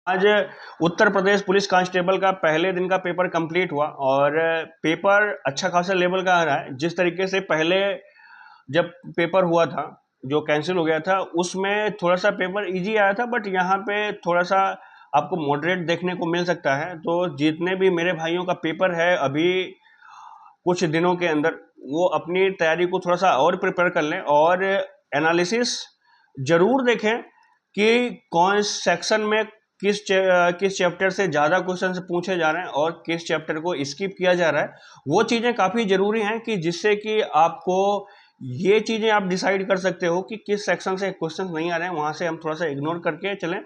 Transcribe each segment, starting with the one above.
आज Uttar Pradesh police constable का पहले दिन का पेपर कंप्लीट हुआ और पेपर अच्छा खासा लेवल का आ रहा है। जिस तरीके से पहले जब पेपर हुआ था, जो कैंसिल हो गया था, उसमें थोड़ा सा पेपर इजी आया था, बट यहाँ पे थोड़ा सा आपको मॉडरेट देखने को मिल सकता है। तो जितने भी मेरे भाइयों का पेपर है अभी कुछ दिनों के अंदर, वो अपनी तैयारी को थोड़ा सा और प्रिपेयर कर लें और एनालिसिस जरूर देखें कि कौन सेक्शन में किस चैप्टर से ज़्यादा क्वेश्चन पूछे जा रहे हैं और किस चैप्टर को स्किप किया जा रहा है। वो चीज़ें काफ़ी ज़रूरी हैं कि जिससे कि आपको ये चीज़ें आप डिसाइड कर सकते हो कि किस सेक्शन से क्वेश्चन नहीं आ रहे हैं, वहाँ से हम थोड़ा सा इग्नोर करके चलें,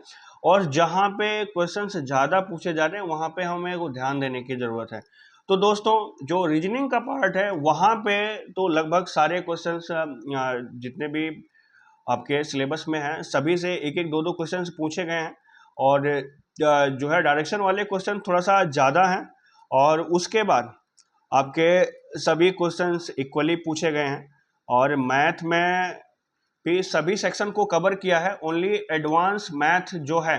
और जहाँ पे क्वेश्चन ज़्यादा पूछे जा रहे हैं वहाँ पे हमें को ध्यान देने की ज़रूरत है। तो दोस्तों, जो रीजनिंग का पार्ट है वहाँ पे तो लगभग सारे क्वेश्चंस जितने भी आपके सिलेबस में हैं सभी से एक एक दो दो क्वेश्चंस पूछे गए हैं, और जो है डायरेक्शन वाले क्वेश्चन थोड़ा सा ज़्यादा हैं, और उसके बाद आपके सभी क्वेश्चंस इक्वली पूछे गए हैं। और मैथ में भी सभी सेक्शन को कवर किया है। ओनली एडवांस मैथ जो है,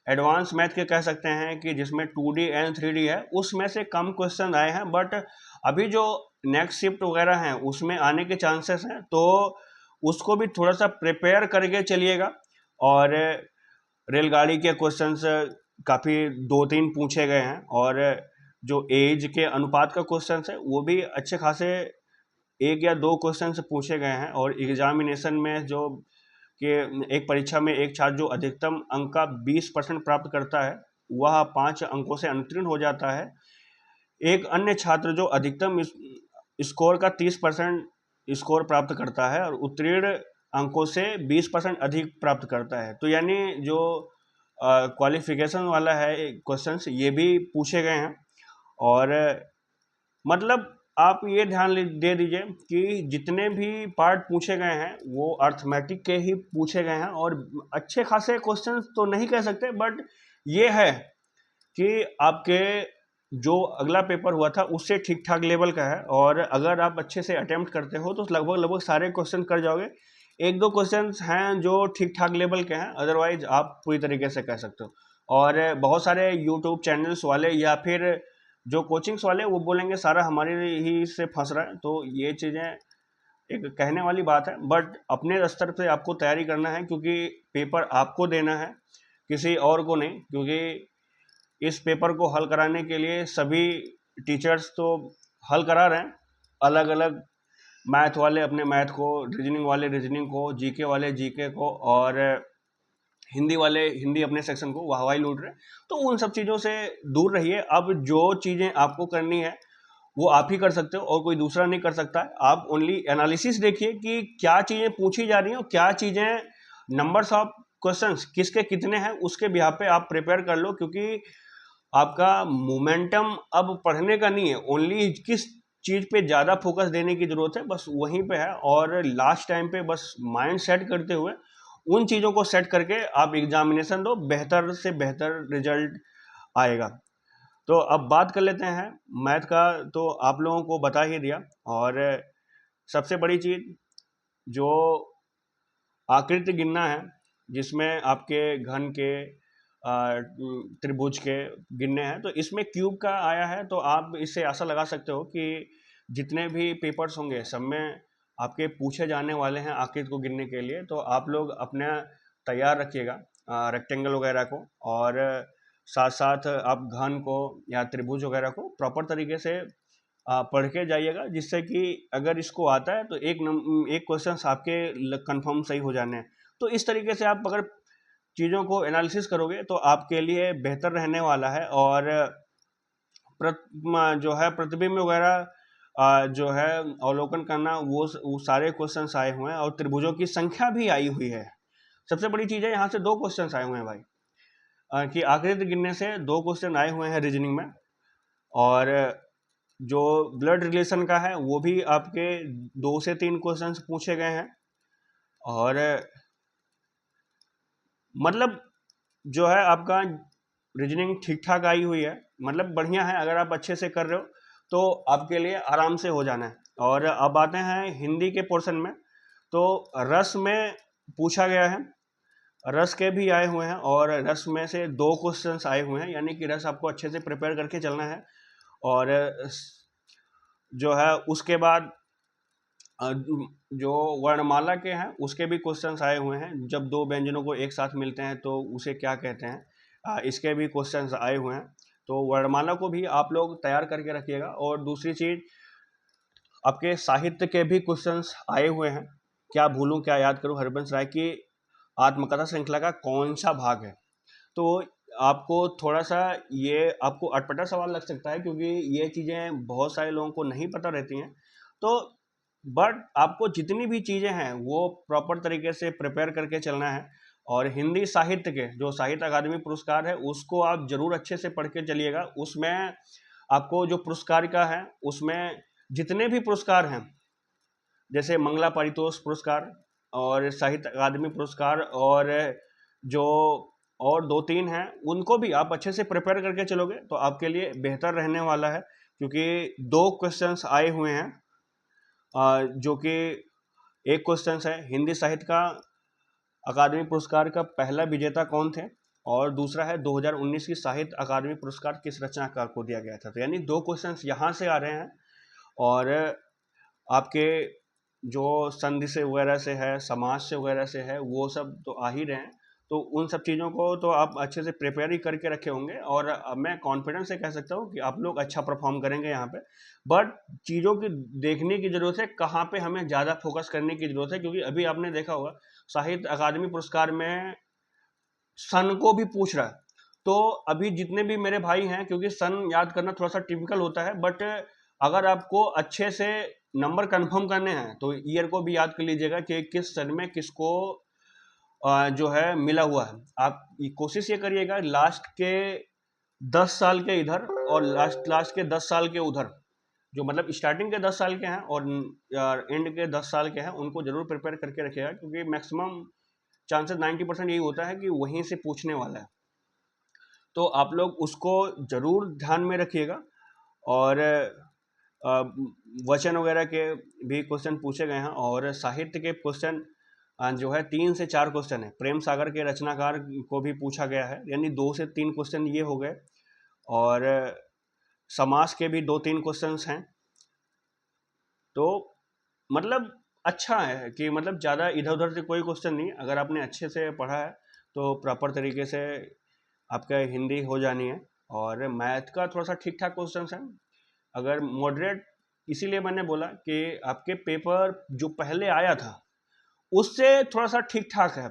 एडवांस मैथ के कह सकते हैं कि जिसमें 2D एंड 3D है, उसमें से कम क्वेश्चन आए हैं, बट अभी जो नेक्स्ट शिफ्ट वगैरह हैं उसमें आने के चांसेस हैं, तो उसको भी थोड़ा सा प्रिपेयर करके चलिएगा। और रेलगाड़ी के क्वेश्चंस काफ़ी 2-3 पूछे गए हैं, और जो एज के अनुपात का क्वेश्चन है वो भी अच्छे खासे 1 या 2 क्वेश्चन पूछे गए हैं। और एग्जामिनेशन में जो कि एक परीक्षा में एक छात्र जो अधिकतम अंक का 20% प्राप्त करता है, वह 5 अंकों से अनुत्तीर्ण हो जाता है। एक अन्य छात्र जो अधिकतम स्कोर का 30% स्कोर प्राप्त करता है और उत्तीर्ण अंकों से 20% अधिक प्राप्त करता है। तो यानी जो क्वालिफिकेशन वाला है क्वेश्चंस, ये भी पूछे गए हैं। और मतलब आप ये ध्यान दे दीजिए कि जितने भी पार्ट पूछे गए हैं वो अर्थमेटिक के ही पूछे गए हैं, और अच्छे खासे क्वेश्चंस तो नहीं कह सकते, बट ये है कि आपके जो अगला पेपर हुआ था उससे ठीक ठाक लेवल का है, और अगर आप अच्छे से अटेम्प्ट करते हो तो लगभग लगभग सारे क्वेश्चन कर जाओगे। 1-2 क्वेश्चंस हैं जो ठीक ठाक लेवल के हैं, अदरवाइज आप पूरी तरीके से कह सकते हो। और बहुत सारे यूट्यूब चैनल्स वाले या फिर जो कोचिंग्स वाले वो बोलेंगे सारा हमारे ही से फंस रहा है, तो ये चीज़ें एक कहने वाली बात है, बट अपने स्तर पे आपको तैयारी करना है, क्योंकि पेपर आपको देना है, किसी और को नहीं। क्योंकि इस पेपर को हल कराने के लिए सभी टीचर्स तो हल करा रहे हैं, अलग अलग मैथ वाले अपने मैथ को, रीजनिंग वाले रीजनिंग को, जीके वाले जीके को, और हिंदी वाले हिंदी अपने सेक्शन को वाहवाही लूट रहे हैं। तो उन सब चीज़ों से दूर रहिए। अब जो चीज़ें आपको करनी है वो आप ही कर सकते हो और कोई दूसरा नहीं कर सकता है। आप ओनली एनालिसिस देखिए कि क्या चीज़ें पूछी जा रही हैं और क्या चीज़ें, नंबर्स ऑफ क्वेश्चंस किसके कितने हैं, उसके बिहाफ पे आप प्रिपेयर कर लो। क्योंकि आपका मोमेंटम अब पढ़ने का नहीं है, ओनली किस चीज़ पे ज़्यादा फोकस देने की ज़रूरत है, बस वहीं पे है। और लास्ट टाइम पे बस माइंड सेट करते हुए उन चीज़ों को सेट करके आप एग्जामिनेशन दो, बेहतर से बेहतर रिजल्ट आएगा। तो अब बात कर लेते हैं मैथ का। तो आप लोगों को बता ही दिया। और सबसे बड़ी चीज़ जो आकृति गिनना है, जिसमें आपके घन के त्रिभुज के गिनने हैं, तो इसमें क्यूब का आया है। तो आप इससे आशा लगा सकते हो कि जितने भी पेपर्स होंगे सब में आपके पूछे जाने वाले हैं आकृति को गिनने के लिए। तो आप लोग अपना तैयार रखिएगा रेक्टेंगल वगैरह को, और साथ साथ आप घन को या त्रिभुज वगैरह को प्रॉपर तरीके से पढ़ के जाइएगा, जिससे कि अगर इसको आता है तो एक क्वेश्चन आपके कंफर्म सही हो जाने हैं। तो इस तरीके से आप अगर चीज़ों को एनालिसिस करोगे तो आपके लिए बेहतर रहने वाला है। और जो है प्रतिबिंब वगैरह जो है अवलोकन करना, वो सारे क्वेश्चंस आए हुए हैं, और त्रिभुजों की संख्या भी आई हुई है। सबसे बड़ी चीज़ है, यहाँ से 2 क्वेश्चंस आए हुए हैं भाई, कि आकृति गिनने से 2 क्वेश्चन आए हुए हैं रीजनिंग में। और जो ब्लड रिलेशन का है वो भी आपके 2 से 3 क्वेश्चंस पूछे गए हैं। और मतलब जो है आपका रीजनिंग ठीक ठाक आई हुई है, मतलब बढ़िया है। अगर आप अच्छे से कर रहे हो तो आपके लिए आराम से हो जाना है। और अब आते हैं हिंदी के पोर्शन में। तो रस में पूछा गया है रस के भी आए हुए हैं और रस में से 2 क्वेश्चंस आए हुए हैं, यानी कि रस आपको अच्छे से प्रिपेयर करके चलना है। और जो है उसके बाद जो वर्णमाला के हैं उसके भी क्वेश्चंस आए हुए हैं, जब 2 व्यंजनों को एक साथ मिलते हैं तो उसे क्या कहते हैं, इसके भी क्वेश्चंस आए हुए हैं। तो वर्णमाला को भी आप लोग तैयार करके रखिएगा। और दूसरी चीज़, आपके साहित्य के भी क्वेश्चंस आए हुए हैं। क्या भूलूं क्या याद करूं, हरिवंश राय की आत्मकथा श्रृंखला का कौन सा भाग है। तो आपको थोड़ा सा ये आपको अटपटा सवाल लग सकता है, क्योंकि ये चीज़ें बहुत सारे लोगों को नहीं पता रहती हैं। तो बट आपको जितनी भी चीज़ें हैं वो प्रॉपर तरीके से प्रिपेयर करके चलना है। और हिंदी साहित्य के जो साहित्य अकादमी पुरस्कार है उसको आप जरूर अच्छे से पढ़ के चलिएगा। उसमें आपको जो पुरस्कार का है उसमें जितने भी पुरस्कार हैं, जैसे मंगला पारितोष पुरस्कार और साहित्य अकादमी पुरस्कार और जो और 2-3 हैं, उनको भी आप अच्छे से प्रिपेयर करके चलोगे तो आपके लिए बेहतर रहने वाला है। क्योंकि 2 क्वेश्चंस आए हुए हैं, जो कि एक क्वेश्चंस है हिंदी साहित्य का अकादमी पुरस्कार का पहला विजेता कौन थे, और दूसरा है 2019 की साहित्य अकादमी पुरस्कार किस रचनाकार को दिया गया था। तो यानी 2 क्वेश्चंस यहाँ से आ रहे हैं। और आपके जो संधि से वगैरह से है, समाज से वगैरह से है, वो सब तो आ ही रहे हैं। तो उन सब चीज़ों को तो आप अच्छे से प्रिपेयर ही करके रखे होंगे, और मैं कॉन्फिडेंस से कह सकता हूँ कि आप लोग अच्छा परफॉर्म करेंगे यहाँ पे। बट चीज़ों की देखने की ज़रूरत है, कहाँ पे हमें ज़्यादा फोकस करने की ज़रूरत है। क्योंकि अभी आपने देखा होगा साहित्य अकादमी पुरस्कार में सन को भी पूछ रहा है। तो अभी जितने भी मेरे भाई हैं, क्योंकि सन याद करना थोड़ा सा टिपिकल होता है, बट अगर आपको अच्छे से नंबर कंफर्म करने हैं तो ईयर को भी याद कर लीजिएगा कि किस सन में किसको जो है मिला हुआ है। आप कोशिश ये करिएगा लास्ट के 10 साल के इधर और लास्ट के 10 साल के उधर, जो मतलब स्टार्टिंग के 10 साल के हैं और एंड के 10 साल के हैं, उनको जरूर प्रिपेयर करके रखिएगा। क्योंकि मैक्सिमम चांसेस 90% यही होता है कि वहीं से पूछने वाला है। तो आप लोग उसको जरूर ध्यान में रखिएगा। और वचन वगैरह के भी क्वेश्चन पूछे गए हैं, और साहित्य के क्वेश्चन जो है 3 से 4 क्वेश्चन है। प्रेम सागर के रचनाकार को भी पूछा गया है, यानी 2 से 3 क्वेश्चन ये हो गए। और समास के भी 2-3 क्वेश्चंस हैं। तो मतलब अच्छा है कि मतलब ज़्यादा इधर उधर से कोई क्वेश्चन नहीं। अगर आपने अच्छे से पढ़ा है तो प्रॉपर तरीके से आपका हिंदी हो जानी है। और मैथ का थोड़ा सा ठीक ठाक क्वेश्चन है, अगर मॉडरेट, इसीलिए मैंने बोला कि आपके पेपर जो पहले आया था उससे थोड़ा सा ठीक ठाक है।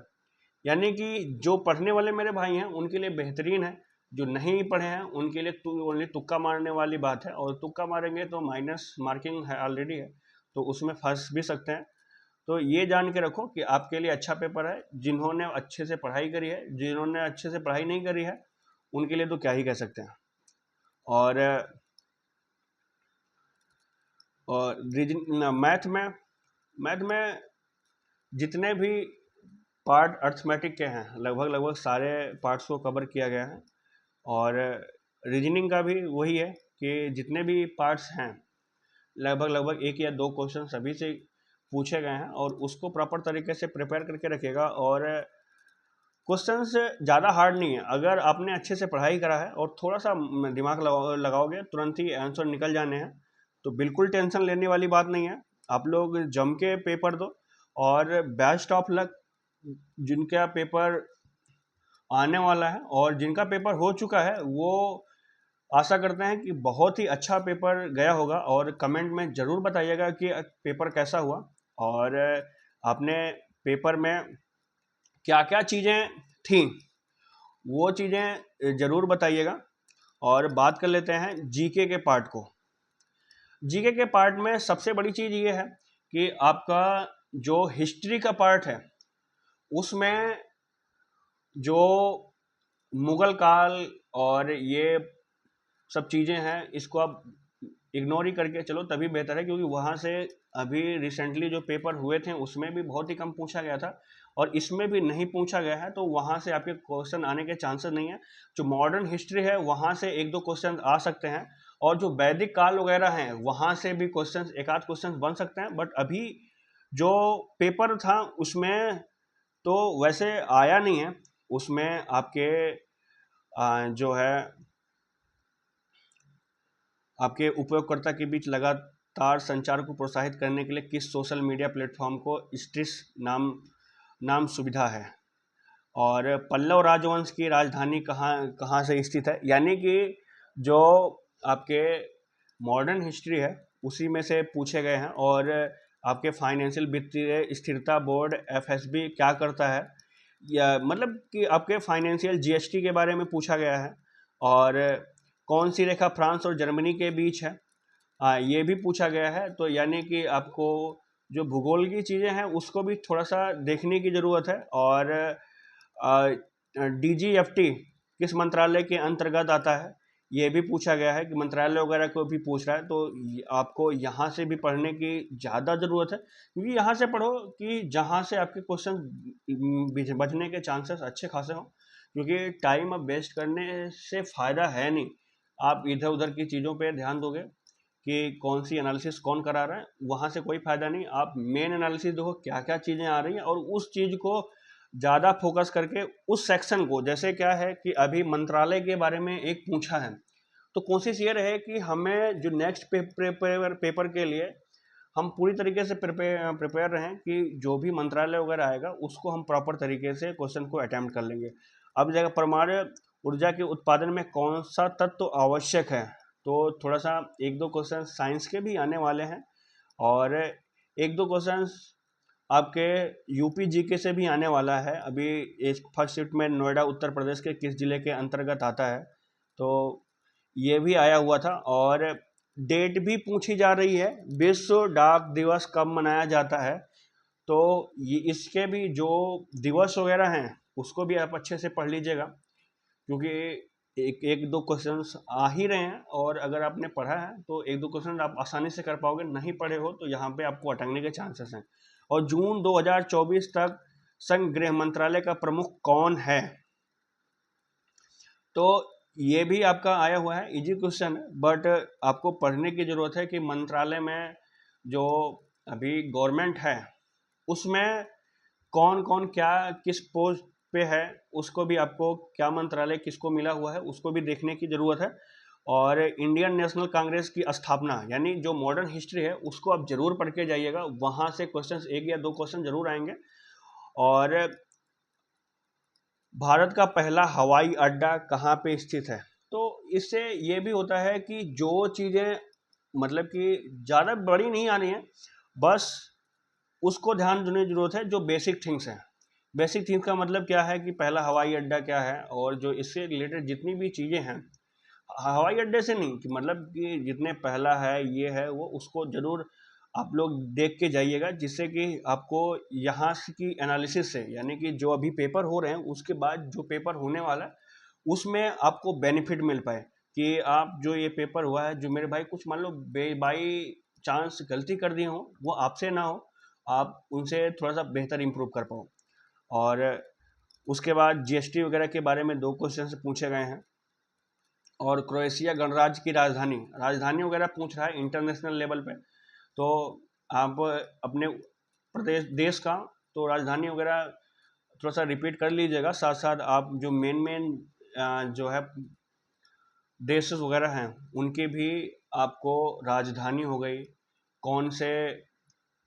यानी कि जो पढ़ने वाले मेरे भाई हैं उनके लिए बेहतरीन है, जो नहीं पढ़े हैं उनके लिए ओनली तुक्का मारने वाली बात है। और तुक्का मारेंगे तो माइनस मार्किंग है ऑलरेडी है, तो उसमें फंस भी सकते हैं। तो ये जान के रखो कि आपके लिए अच्छा पेपर है। जिन्होंने अच्छे से पढ़ाई करी है, जिन्होंने अच्छे से पढ़ाई नहीं करी है, उनके लिए तो क्या ही कह सकते हैं। और मैथ में जितने भी पार्ट अर्थमेटिक के हैं, लगभग सारे पार्ट्स को कवर किया गया है। और रीजनिंग का भी वही है कि जितने भी पार्ट्स हैं लगभग 1 या 2 क्वेश्चन सभी से पूछे गए हैं, और उसको प्रॉपर तरीके से प्रिपेयर करके रखिएगा। और क्वेश्चंस ज़्यादा हार्ड नहीं है, अगर आपने अच्छे से पढ़ाई करा है और थोड़ा सा दिमाग लगाओगे तुरंत ही आंसर निकल जाने हैं। तो बिल्कुल टेंशन लेने वाली बात नहीं है। आप लोग जम के पेपर दो, और बेस्ट ऑफ लक जिनका पेपर आने वाला है और जिनका पेपर हो चुका है, वो आशा करते हैं कि बहुत ही अच्छा पेपर गया होगा। और कमेंट में ज़रूर बताइएगा कि पेपर कैसा हुआ, और आपने पेपर में क्या क्या चीज़ें थी वो चीज़ें ज़रूर बताइएगा। और बात कर लेते हैं जीके के पार्ट को। जीके के पार्ट में सबसे बड़ी चीज़ ये है कि आपका जो हिस्ट्री का पार्ट है उसमें जो मुगल काल और ये सब चीज़ें हैं, इसको आप इग्नोर ही करके चलो तभी बेहतर है। क्योंकि वहाँ से अभी रिसेंटली जो पेपर हुए थे उसमें भी बहुत ही कम पूछा गया था, और इसमें भी नहीं पूछा गया है, तो वहाँ से आपके क्वेश्चन आने के चांसेस नहीं है। जो मॉडर्न हिस्ट्री है वहाँ से 1-2 क्वेश्चन आ सकते हैं, और जो वैदिक काल वगैरह हैं वहाँ से भी क्वेश्चन, एक आध क्वेश्चन बन सकते हैं। बट अभी जो पेपर था उसमें तो वैसे आया नहीं है उसमें आपके जो है आपके उपयोगकर्ता के बीच लगातार संचार को प्रोत्साहित करने के लिए किस सोशल मीडिया प्लेटफॉर्म को स्ट्रिस नाम नाम सुविधा है, और पल्लव राजवंश की राजधानी कहाँ कहाँ से स्थित है। यानी कि जो आपके मॉडर्न हिस्ट्री है उसी में से पूछे गए हैं, और आपके फाइनेंशियल वित्तीय स्थिरता बोर्ड एफएसबी क्या करता है, या मतलब कि आपके फाइनेंशियल जीएसटी के बारे में पूछा गया है, और कौन सी रेखा फ्रांस और जर्मनी के बीच है, ये भी पूछा गया है। तो यानी कि आपको जो भूगोल की चीज़ें हैं उसको भी थोड़ा सा देखने की ज़रूरत है। और डीजीएफटी किस मंत्रालय के अंतर्गत आता है, ये भी पूछा गया है कि मंत्रालय वगैरह को भी पूछ रहा है। तो आपको यहाँ से भी पढ़ने की ज़्यादा ज़रूरत है, क्योंकि यहाँ से पढ़ो कि जहाँ से आपके क्वेश्चन बचने के चांसेस अच्छे खासे हों, क्योंकि टाइम अब वेस्ट करने से फ़ायदा है नहीं। आप इधर उधर की चीज़ों पे ध्यान दोगे कि कौन सी एनालिसिस कौन करा रहा है, वहाँ से कोई फ़ायदा नहीं। आप मेन एनालिसिस देखो क्या क्या चीज़ें आ रही हैं, और उस चीज़ को ज़्यादा फोकस करके उस सेक्शन को, जैसे क्या है कि अभी मंत्रालय के बारे में एक पूछा है, तो कोशिश ये रहे कि हमें जो नेक्स्ट पेपर के लिए हम पूरी तरीके से प्रिपेयर रहें कि जो भी मंत्रालय वगैरह आएगा उसको हम प्रॉपर तरीके से क्वेश्चन को अटैम्प्ट कर लेंगे। अब जगह परमाणु ऊर्जा के उत्पादन में कौन सा तत्व आवश्यक है, तो थोड़ा सा एक दो क्वेश्चन साइंस के भी आने वाले हैं, और एक दो क्वेश्चन आपके यूपी जीके से भी आने वाला है। अभी एक फर्स्ट शिफ्ट में नोएडा उत्तर प्रदेश के किस जिले के अंतर्गत आता है, तो ये भी आया हुआ था। और डेट भी पूछी जा रही है, विश्व डाक दिवस कब मनाया जाता है, तो ये इसके भी जो दिवस वगैरह हैं उसको भी आप अच्छे से पढ़ लीजिएगा, क्योंकि एक एक दो क्वेश्चंस आ ही रहे हैं, और अगर आपने पढ़ा है तो एक दो क्वेश्चन आप आसानी से कर पाओगे, नहीं पढ़े हो तो यहाँ पे आपको अटकने के चांसेस हैं। और जून 2024 तक संघ गृह मंत्रालय का प्रमुख कौन है, तो ये भी आपका आया हुआ है, इजी क्वेश्चन है, बट आपको पढ़ने की ज़रूरत है कि मंत्रालय में जो अभी गवर्नमेंट है उसमें कौन कौन क्या किस पोस्ट पे है, उसको भी आपको क्या मंत्रालय किसको मिला हुआ है उसको भी देखने की ज़रूरत है। और इंडियन नेशनल कांग्रेस की स्थापना, यानी जो मॉडर्न हिस्ट्री है उसको आप जरूर पढ़ के जाइएगा, वहाँ से क्वेश्चंस एक या दो क्वेश्चन जरूर आएंगे। और भारत का पहला हवाई अड्डा कहाँ पे स्थित है, तो इससे ये भी होता है कि जो चीज़ें मतलब कि ज़्यादा बड़ी नहीं आनी है, बस उसको ध्यान देने की जरूरत है जो बेसिक थिंग्स हैं। बेसिक थिंग्स का मतलब क्या है कि पहला हवाई अड्डा क्या है, और जो इससे रिलेटेड जितनी भी चीज़ें हैं, हवाई अड्डे से नहीं कि मतलब कि जितने पहला है ये है वो, उसको ज़रूर आप लोग देख के जाइएगा, जिससे कि आपको यहाँ की एनालिसिस से, यानी कि जो अभी पेपर हो रहे हैं उसके बाद जो पेपर होने वाला है उसमें आपको बेनिफिट मिल पाए, कि आप जो ये पेपर हुआ है, जो मेरे भाई कुछ मान लो बाई चांस गलती कर दिए हो, वो आपसे ना हो, आप उनसे थोड़ा सा बेहतर इम्प्रूव कर पाओ। और उसके बाद जीएसटी वगैरह के बारे में दो क्वेश्चन पूछे गए हैं, और क्रोएशिया गणराज्य की राजधानी वगैरह पूछ रहा है इंटरनेशनल लेवल पे, तो आप अपने प्रदेश देश का तो राजधानी वगैरह थोड़ा सा रिपीट कर लीजिएगा, साथ साथ आप जो मेन जो है देश वगैरह हैं उनके भी आपको राजधानी हो गई, कौन से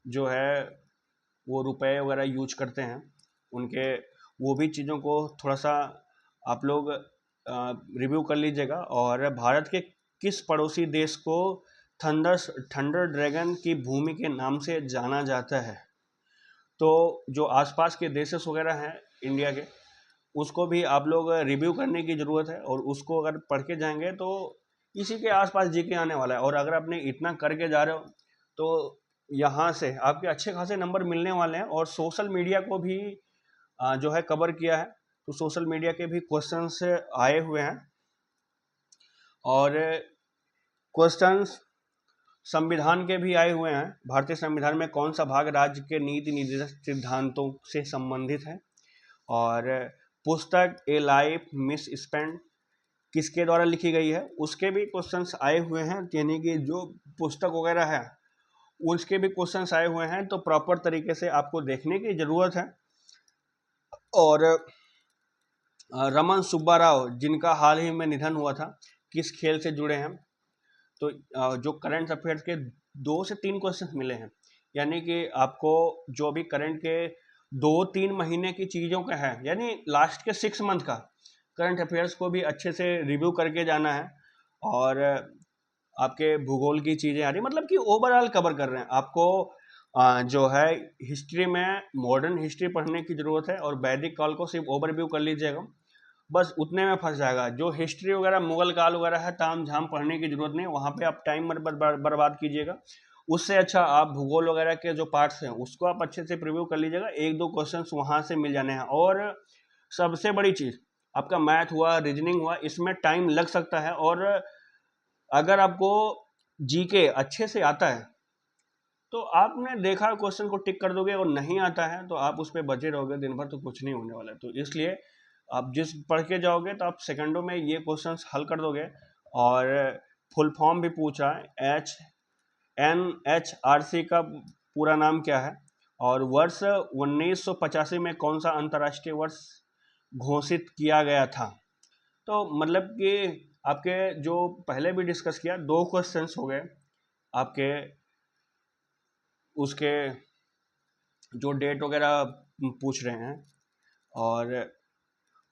जो है वो रुपए वगैरह यूज करते हैं उनके, वो भी चीज़ों को थोड़ा सा आप लोग रिव्यू कर लीजिएगा। और भारत के किस पड़ोसी देश को थंडर ड्रैगन की भूमि के नाम से जाना जाता है, तो जो आसपास के देशेस वगैरह हैं इंडिया के, उसको भी आप लोग रिव्यू करने की ज़रूरत है, और उसको अगर पढ़ के जाएंगे तो इसी के आसपास जीके आने वाला है। और अगर आपने इतना करके जा रहे हो तो यहाँ से आपके अच्छे खासे नंबर मिलने वाले हैं। और सोशल मीडिया को भी जो है कवर किया है, तो सोशल मीडिया के भी क्वेश्चंस आए हुए हैं, और क्वेश्चंस संविधान के भी आए हुए हैं। भारतीय संविधान में कौन सा भाग राज्य के नीति निर्देशक सिद्धांतों से संबंधित है, और पुस्तक ए लाइफ मिस स्पेंड किसके द्वारा लिखी गई है, उसके भी क्वेश्चंस आए हुए हैं, यानी कि जो पुस्तक वगैरह है उसके भी क्वेश्चंस आए हुए हैं, तो प्रॉपर तरीके से आपको देखने की ज़रूरत है। और रमन सुब्बा राव जिनका हाल ही में निधन हुआ था, किस खेल से जुड़े हैं? तो जो करंट अफेयर्स के 2 से 3 क्वेश्चन मिले हैं, यानी कि आपको जो भी करंट के 2-3 महीने की चीज़ों का है, यानी लास्ट के 6 मंथ का करंट अफेयर्स को भी अच्छे से रिव्यू करके जाना है। और आपके भूगोल की चीज़ें आ रही, मतलब कि ओवरऑल कवर कर रहे हैं आपको। जो है हिस्ट्री में मॉडर्न हिस्ट्री पढ़ने की ज़रूरत है, और वैदिक काल को सिर्फ ओवरव्यू कर लीजिएगा, बस उतने में फंस जाएगा। जो हिस्ट्री वगैरह मुगल काल वगैरह है, ताम झाम पढ़ने की जरूरत नहीं, वहाँ पे आप टाइम बर्बाद कीजिएगा। उससे अच्छा आप भूगोल वगैरह के जो पार्ट्स हैं उसको आप अच्छे से प्रिव्यू कर लीजिएगा, 1-2 क्वेश्चंस वहाँ से मिल जाने हैं। और सबसे बड़ी चीज़, आपका मैथ हुआ, रीजनिंग हुआ, इसमें टाइम लग सकता है, और अगर आपको जीके अच्छे से आता है तो आपने देखा क्वेश्चन को टिक कर दोगे, और नहीं आता है तो आप उस पर बचे रहोगे दिन भर, तो कुछ नहीं होने वाला है। तो इसलिए आप जिस पढ़ के जाओगे तो आप सेकंडों में ये क्वेश्चंस हल कर दोगे। और फुल फॉर्म भी पूछा है, NHRC का पूरा नाम क्या है, और वर्ष 1985 में कौन सा अंतर्राष्ट्रीय वर्ष घोषित किया गया था। तो मतलब कि आपके जो पहले भी डिस्कस किया, 2 क्वेश्चंस हो गए आपके, उसके जो डेट वगैरह पूछ रहे हैं, और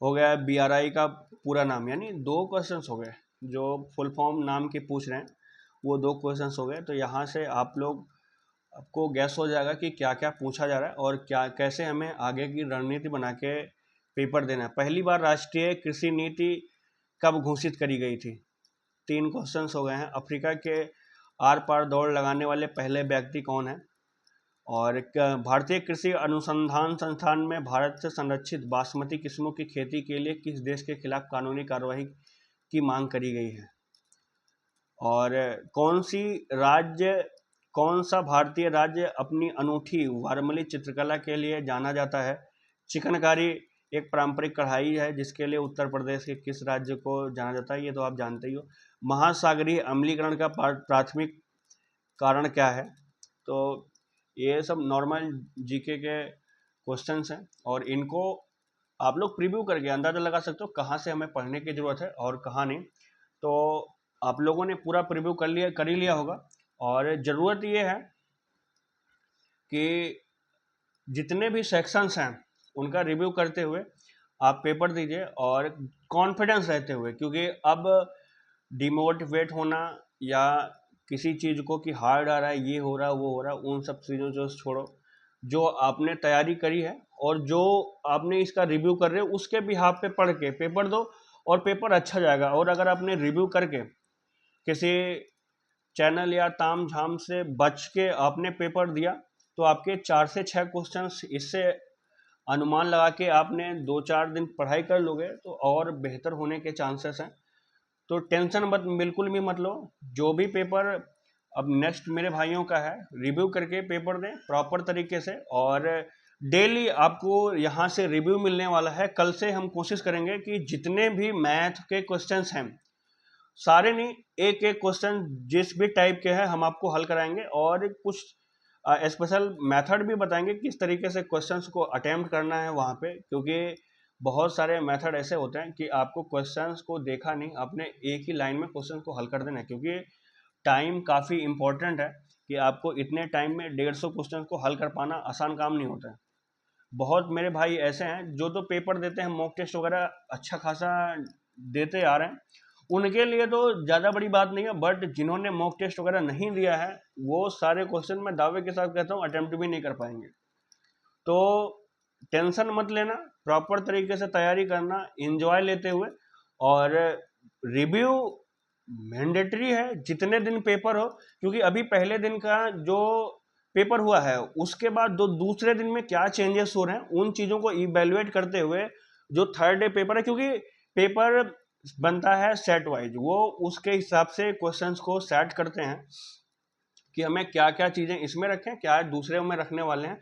हो गया BRI का पूरा नाम, यानी 2 क्वेश्चंस हो गए। जो फुल फॉर्म नाम के पूछ रहे हैं वो 2 क्वेश्चंस हो गए। तो यहाँ से आपको गैस हो जाएगा कि क्या क्या पूछा जा रहा है, और क्या कैसे हमें आगे की रणनीति बना के पेपर देना है। पहली बार राष्ट्रीय कृषि नीति कब घोषित करी गई थी? 3 क्वेश्चंस हो गए हैं। अफ्रीका के आर पार दौड़ लगाने वाले पहले व्यक्ति कौन है? और भारतीय कृषि अनुसंधान संस्थान में भारत से संरक्षित बासमती किस्मों की खेती के लिए किस देश के खिलाफ कानूनी कार्रवाई की मांग करी गई है? और कौन सा भारतीय राज्य अपनी अनूठी वारमली चित्रकला के लिए जाना जाता है? चिकनकारी एक पारंपरिक कढ़ाई है जिसके लिए उत्तर प्रदेश के किस राज्य को जाना जाता है? ये तो आप जानते ही हो। महासागरीय अम्लीकरण का प्राथमिक कारण क्या है? तो ये सब नॉर्मल जीके के क्वेश्चंस हैं, और इनको आप लोग प्रीव्यू करके अंदाज़ा लगा सकते हो कहाँ से हमें पढ़ने की ज़रूरत है और कहाँ नहीं। तो आप लोगों ने पूरा प्रीव्यू कर ही लिया होगा, और ज़रूरत ये है कि जितने भी सेक्शंस हैं उनका रिव्यू करते हुए आप पेपर दीजिए, और कॉन्फिडेंस रहते हुए, क्योंकि अब डिमोटिवेट होना या किसी चीज़ को कि हार्ड आ रहा है, ये हो रहा है, वो हो रहा है, उन सब चीज़ों को छोड़ो। जो आपने तैयारी करी है और जो आपने इसका रिव्यू कर रहे हो उसके बिहाफ पे पढ़ के पेपर दो, और पेपर अच्छा जाएगा। और अगर आपने रिव्यू करके किसी चैनल या ताम झाम से बच के आपने पेपर दिया, तो आपके 4 से 6 क्वेश्चंस इससे अनुमान लगा के आपने 2-4 दिन पढ़ाई कर लोगे तो और बेहतर होने के चांसेस हैं। तो टेंशन बिल्कुल भी मत लो। जो भी पेपर अब नेक्स्ट मेरे भाइयों का है, रिव्यू करके पेपर दें प्रॉपर तरीके से, और डेली आपको यहाँ से रिव्यू मिलने वाला है। कल से हम कोशिश करेंगे कि जितने भी मैथ के क्वेश्चंस हैं, सारे नहीं, एक एक क्वेश्चन जिस भी टाइप के हैं हम आपको हल कराएंगे, और कुछ स्पेशल मेथड भी बताएंगे किस तरीके से क्वेश्चंस को अटेम्प्ट करना है वहाँ पे, क्योंकि बहुत सारे मेथड ऐसे होते हैं कि आपको क्वेश्चंस को देखा नहीं, आपने एक ही लाइन में क्वेश्चन को हल कर देना है, क्योंकि टाइम काफ़ी इंपॉर्टेंट है कि आपको इतने टाइम में 150 क्वेश्चन को हल कर पाना आसान काम नहीं होता है। बहुत मेरे भाई ऐसे हैं जो तो पेपर देते हैं, मॉक टेस्ट वगैरह अच्छा खासा देते आ रहे हैं, उनके लिए तो ज़्यादा बड़ी बात नहीं है। बट जिन्होंने मॉक टेस्ट वगैरह नहीं दिया है, वो सारे क्वेश्चन मैं दावे के साथ कहता हूँ अटेम्प्ट भी नहीं कर पाएंगे। तो टेंशन मत लेना, प्रॉपर तरीके से तैयारी करना, एंजॉय लेते हुए, और रिव्यू मैंडेटरी है जितने दिन पेपर हो, क्योंकि अभी पहले दिन का जो पेपर हुआ है उसके बाद दूसरे दिन में क्या चेंजेस हो रहे हैं उन चीज़ों को इवेल्युएट करते हुए जो थर्ड डे पेपर है, क्योंकि पेपर बनता है सेट वाइज, वो उसके हिसाब से क्वेश्चंस को सेट करते हैं कि हमें क्या क्या चीज़ें इसमें रखें, क्या दूसरे में रखने वाले हैं।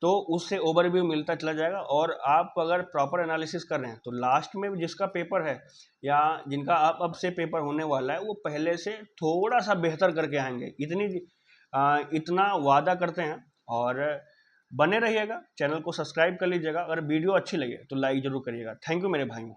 तो उससे ओवरव्यू मिलता चला जाएगा, और आप अगर प्रॉपर एनालिसिस कर रहे हैं तो लास्ट में जिसका पेपर है या जिनका आप अब से पेपर होने वाला है वो पहले से थोड़ा सा बेहतर करके आएंगे, इतना वादा करते हैं। और बने रहिएगा, चैनल को सब्सक्राइब कर लीजिएगा। अगर वीडियो अच्छी लगे तो लाइक जरूर करिएगा। थैंक यू मेरे भाइयों।